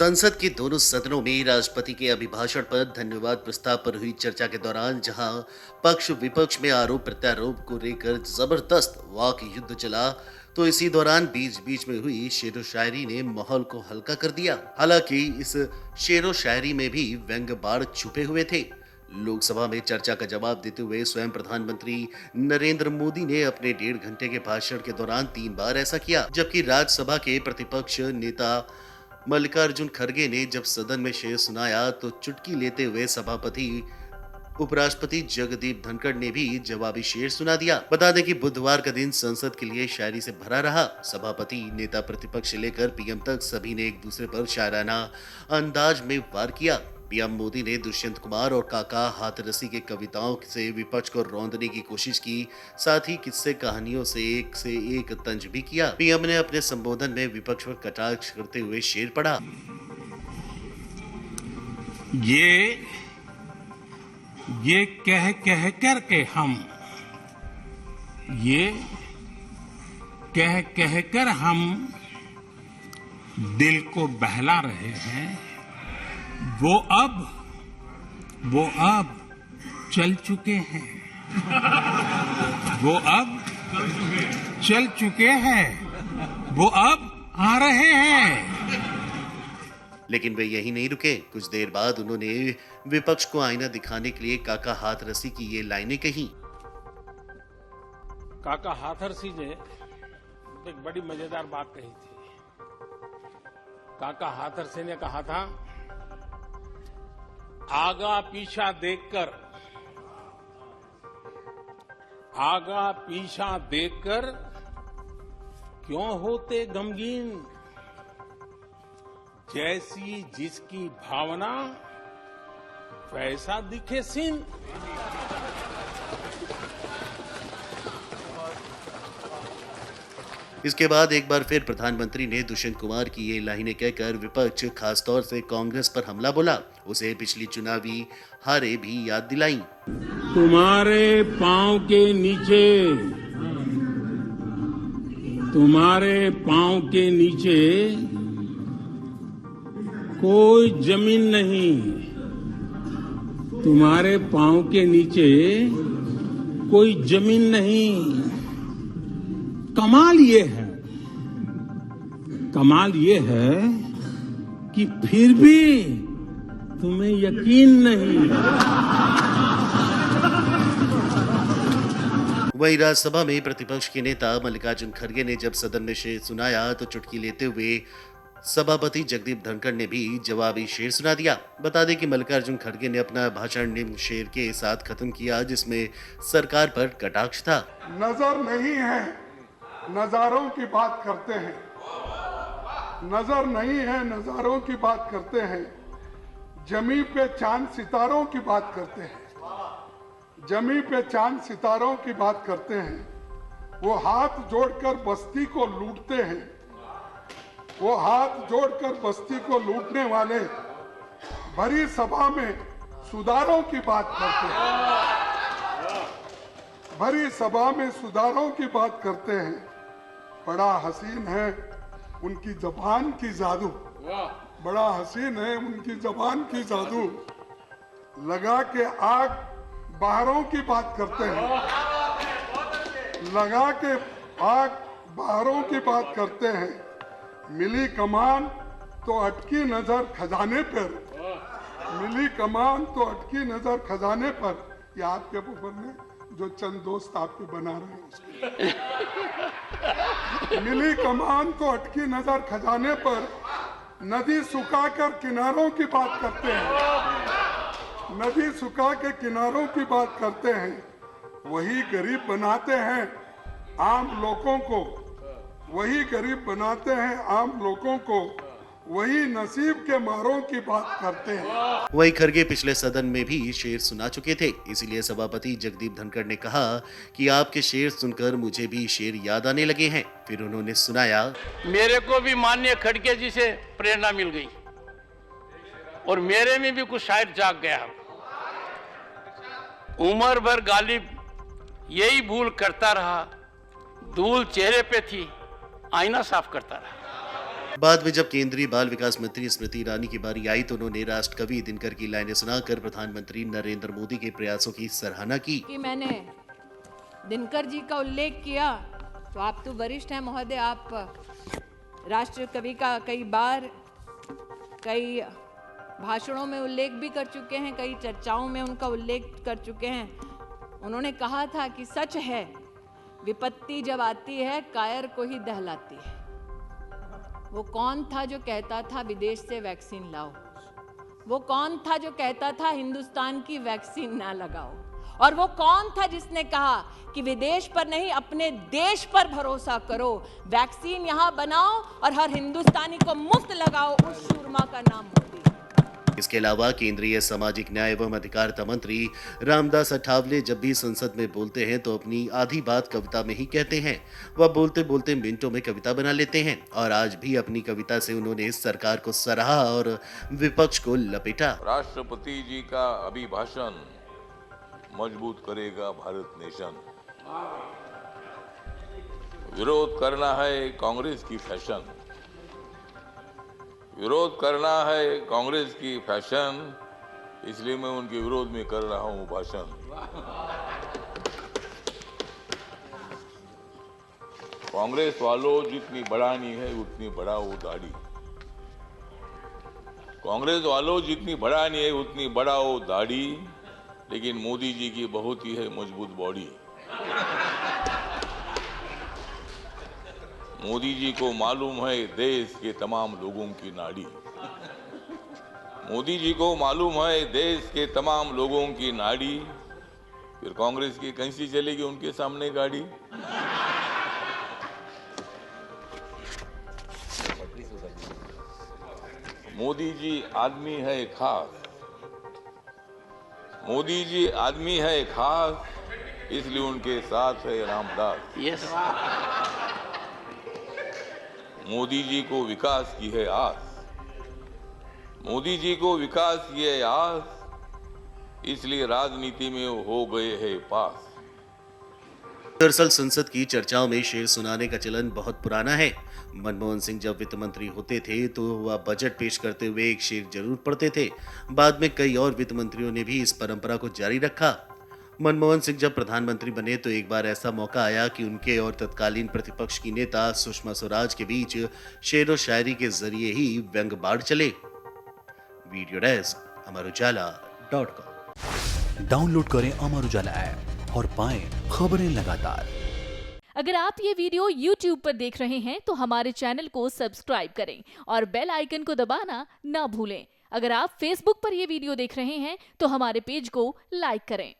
संसद के दोनों सदनों में राष्ट्रपति के अभिभाषण पर धन्यवाद प्रस्ताव पर हुई चर्चा के दौरान जहां पक्ष विपक्ष में आरोप प्रत्यारोप को लेकर जबरदस्त वाक युद्ध चला, तो इसी दौरान बीच बीच में हुई शेरो शायरी ने माहौल को हल्का कर दिया। हालांकि इस शेरो शायरी में भी व्यंग्य बाण छुपे हुए थे। लोकसभा में चर्चा का जवाब देते हुए स्वयं प्रधानमंत्री नरेंद्र मोदी ने अपने 1.5 घंटे के भाषण के दौरान 3 बार ऐसा किया, जबकि राज्यसभा के प्रतिपक्ष नेता मल्लिकार्जुन खड़गे ने जब सदन में शेर सुनाया तो चुटकी लेते हुए सभापति उपराष्ट्रपति जगदीप धनखड़ ने भी जवाबी शेर सुना दिया। बता दें कि बुधवार का दिन संसद के लिए शायरी से भरा रहा। सभापति, नेता प्रतिपक्ष से लेकर पीएम तक सभी ने एक दूसरे पर शायराना अंदाज में वार किया। पीएम मोदी ने दुष्यंत कुमार और काका हाथरसी के कविताओं से विपक्ष को रौंदने की कोशिश की, साथ ही किस्से कहानियों से एक तंज भी किया। पीएम ने अपने संबोधन में विपक्ष पर कटाक्ष करते हुए शेर पढ़ा। ये कह कर के हम दिल को बहला रहे हैं। वो अब चल चुके हैं। वो अब आ रहे हैं। लेकिन वे यही नहीं रुके। कुछ देर बाद उन्होंने विपक्ष को आईना दिखाने के लिए काका हाथरसी की ये लाइनें कही। काका हाथरसी ने एक बड़ी मजेदार बात कही थी। काका हाथरसी ने कहा था, आगा पीछा देखकर क्यों होते गमगीन, जैसी जिसकी भावना वैसा दिखे सीन। इसके बाद एक बार फिर प्रधानमंत्री ने दुष्यंत कुमार की ये लाइनें कहकर विपक्ष, खासतौर से कांग्रेस पर हमला बोला। उसे पिछली चुनावी हारे भी याद दिलाई। तुम्हारे पांव के नीचे कोई जमीन नहीं। तुम्हारे पांव के नीचे कोई जमीन नहीं। कमाल ये है कि फिर भी तुम्हें यकीन नहीं। वहीं राज्यसभा में प्रतिपक्ष के नेता मल्लिकार्जुन खड़गे ने जब सदन में शेर सुनाया तो चुटकी लेते हुए सभापति जगदीप धनखड़ ने भी जवाबी शेर सुना दिया। बता दें कि मल्लिकार्जुन खड़गे ने अपना भाषण निम्न शेर के साथ खत्म किया, जिसमें सरकार पर कटाक्ष था। नजर नहीं है, नजारों की बात करते हैं। नजर नहीं है, नजारों की बात करते हैं। जमी पे चांद सितारों की बात करते हैं। जमी पे चांद सितारों की बात करते हैं। वो हाथ जोड़कर बस्ती को लूटते हैं। वो हाथ जोड़कर बस्ती को लूटने वाले भरी सभा में सुधारों की बात करते हैं। भरी सभा में सुधारों की बात करते हैं। बड़ा हसीन है उनकी जबान की जादू। बड़ा हसीन है उनकी जबान की जादू। लगा के आग बाहरों की बात करते हैं। लगा के आग बाहरों की बात करते हैं। मिली कमान तो अटकी नजर खजाने पर। मिली कमान तो अटकी नजर खजाने पर। ये आपके ऊपर में जो चंद दोस्त आपके बना रहे हैं उसके। मिली कमान तो अटकी नजर खजाने पर। नदी सुखाकर किनारों की बात करते हैं। नदी सुखा के किनारों की बात करते हैं। वही गरीब बनाते हैं आम लोगों को। वही गरीब बनाते हैं आम लोगों को। वही नसीब के मारों की बात करते हैं। वहीं खड़गे पिछले सदन में भी शेर सुना चुके थे, इसीलिए सभापति जगदीप धनखड़ ने कहा कि आपके शेर सुनकर मुझे भी शेर याद आने लगे हैं। फिर उन्होंने सुनाया, मेरे को भी माननीय खड़गे जी से प्रेरणा मिल गई और मेरे में भी कुछ शायर जाग गया। उम्र भर गालिब यही भूल करता रहा, धूल चेहरे पे थी, आईना साफ करता रहा। बाद में जब केंद्रीय बाल विकास मंत्री स्मृति ईरानी की बारी आई तो उन्होंने राष्ट्रकवि दिनकर की लाइनें सुनाकर प्रधानमंत्री नरेंद्र मोदी के प्रयासों की सराहना की। कि मैंने दिनकर जी का उल्लेख किया तो आप तो वरिष्ठ हैं महोदय, आप राष्ट्र कवि का कई बार कई भाषणों में उल्लेख भी कर चुके हैं, कई चर्चाओं में उनका उल्लेख कर चुके हैं। उन्होंने कहा था कि सच है विपत्ति जब आती है कायर को ही दहलाती है। वो कौन था जो कहता था विदेश से वैक्सीन लाओ? वो कौन था जो कहता था हिंदुस्तान की वैक्सीन ना लगाओ? और वो कौन था जिसने कहा कि विदेश पर नहीं अपने देश पर भरोसा करो, वैक्सीन यहाँ बनाओ और हर हिंदुस्तानी को मुफ्त लगाओ? उस शूरमा का नाम मोदी। इसके अलावा केंद्रीय सामाजिक न्याय एवं अधिकारिता मंत्री रामदास अठावले जब भी संसद में बोलते हैं तो अपनी आधी बात कविता में ही कहते हैं। वह बोलते बोलते मिनटों में कविता बना लेते हैं और आज भी अपनी कविता से उन्होंने सरकार को सराहा और विपक्ष को लपेटा। राष्ट्रपति जी का अभिभाषण मजबूत करेगा भारत नेशन। विरोध करना है कांग्रेस की फैशन, विरोध करना है कांग्रेस की फैशन, इसलिए मैं उनके विरोध में कर रहा हूं भाषण। कांग्रेस वालों जितनी बढ़ानी है उतनी बढ़ाओ दाढ़ी, कांग्रेस वालों जितनी बढ़ानी है उतनी बढ़ाओ दाढ़ी, लेकिन मोदी जी की बहुत ही है मजबूत बॉडी। मोदी जी को मालूम है देश के तमाम लोगों की नाड़ी, मोदी जी को मालूम है देश के तमाम लोगों की नाड़ी, फिर कांग्रेस की कैसी चलेगी उनके सामने गाड़ी। मोदी जी आदमी है खास, मोदी जी आदमी है खास, इसलिए उनके साथ है रामदास। यस। मोदी जी को विकास की है आस, मोदी जी को विकास की है आस, इसलिए राजनीति में हो गए हैं पास। दरअसल संसद की चर्चाओं में शेर सुनाने का चलन बहुत पुराना है। मनमोहन सिंह जब वित्त मंत्री होते थे तो वह बजट पेश करते हुए एक शेर जरूर पढ़ते थे। बाद में कई और वित्त मंत्रियों ने भी इस परंपरा को जारी रखा। मनमोहन सिंह जब प्रधानमंत्री बने तो एक बार ऐसा मौका आया कि उनके और तत्कालीन प्रतिपक्ष की नेता सुषमा स्वराज के बीच शेर और शायरी के जरिए ही व्यंग बाढ़ चले। Video desk amarujala.com। डाउनलोड करें अमर उजाला ऐप और पाएं खबरें लगातार। अगर आप ये वीडियो YouTube पर देख रहे हैं तो हमारे चैनल को सब्सक्राइब करें और बेल आइकन को दबाना ना भूलें। अगर आप Facebook पर ये वीडियो देख रहे हैं तो हमारे पेज को लाइक करें।